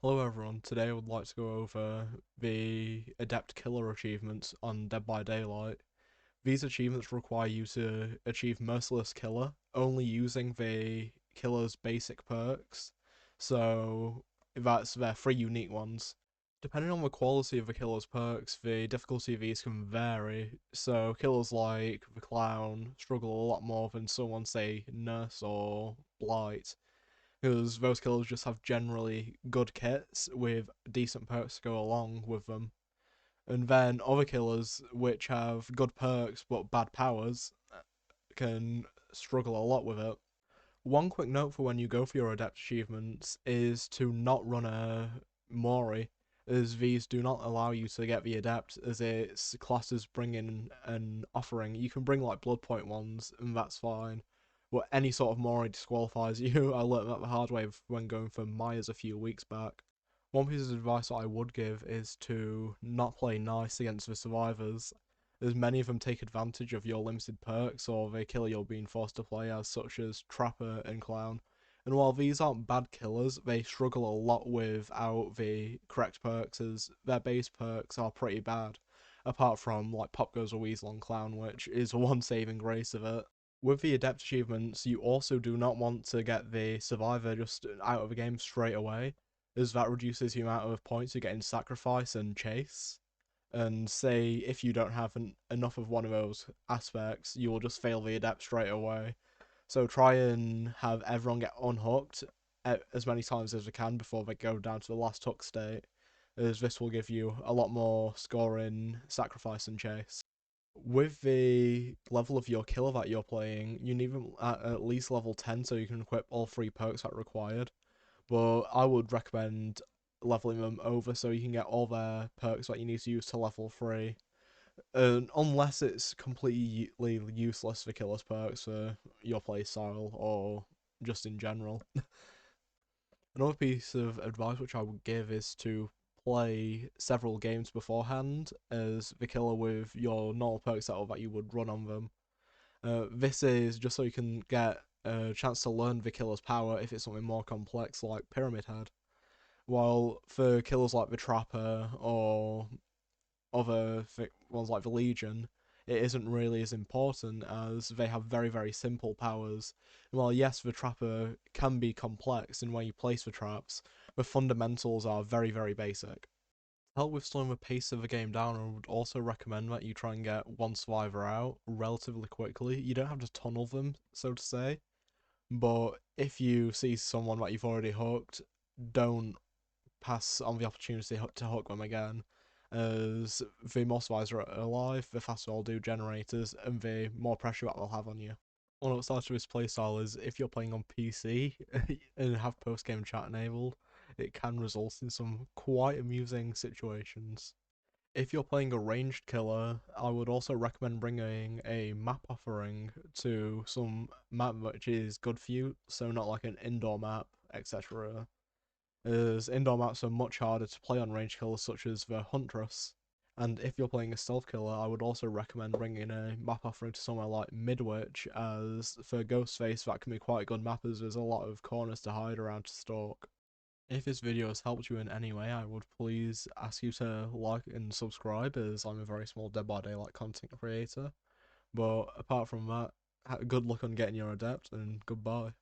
Hello everyone, today I would like to go over the Adept Killer achievements on Dead by Daylight. These achievements require you to achieve Merciless Killer, only using the killer's basic perks, so that's their three unique ones. Depending on the quality of the killer's perks, the difficulty of these can vary, so killers like the Clown struggle a lot more than someone say Nurse or Blight, because those killers just have generally good kits with decent perks to go along with them. And then other killers which have good perks but bad powers can struggle a lot with it. One quick note for when you go for your adept achievements is to not run a Mori, as these do not allow you to get the adept, as its classes bring in an offering. You can bring like blood point ones, and that's fine. But any sort of Mori disqualifies you. I learned that the hard way when going for Myers a few weeks back. One piece of advice that I would give is to not play nice against the survivors, as many of them take advantage of your limited perks or they kill you're being forced to play as, such as Trapper and Clown. And while these aren't bad killers, they struggle a lot without the correct perks, as their base perks are pretty bad, apart from like Pop Goes a Weasel on Clown, which is one saving grace of it. With the Adept achievements, you also do not want to get the Survivor just out of the game straight away, as that reduces the amount of points you get in Sacrifice and Chase. And say if you don't have enough of one of those aspects, you will just fail the Adept straight away. So try and have everyone get unhooked as many times as we can before they go down to the last hook state, as this will give you a lot more score in Sacrifice and Chase. With the level of your killer that you're playing, you need them at least level 10 so you can equip all three perks that are required. But I would recommend leveling them over so you can get all their perks that you need to use to level 3. Unless it's completely useless for killer's perks for your playstyle or just in general. Another piece of advice which I would give is to play several games beforehand as the killer with your normal perk setup that you would run on them. This is just so you can get a chance to learn the killer's power if it's something more complex like Pyramid Head. While for killers like the Trapper or other ones like the Legion, it isn't really as important as they have very, very simple powers. While yes, the Trapper can be complex in where you place the traps, the fundamentals are very, very basic. To help with slowing the pace of the game down, I would also recommend that you try and get one survivor out relatively quickly. You don't have to tunnel them, so to say, but if you see someone that you've already hooked, don't pass on the opportunity to hook them again, as the more survivors are alive, the faster they'll do generators, and the more pressure that they'll have on you. One outside to his playstyle is if you're playing on PC and have post game chat enabled, it can result in some quite amusing situations. If you're playing a ranged killer, I would also recommend bringing a map offering to some map which is good for you, so not like an indoor map, etc. As indoor maps are much harder to play on ranged killers such as the Huntress. And if you're playing a stealth killer, I would also recommend bringing a map offering to somewhere like Midwich, as for Ghostface that can be quite a good map as there's a lot of corners to hide around to stalk. If this video has helped you in any way, I would please ask you to like and subscribe, as I'm a very small Dead by Daylight content creator. But apart from that, good luck on getting your adept, and goodbye.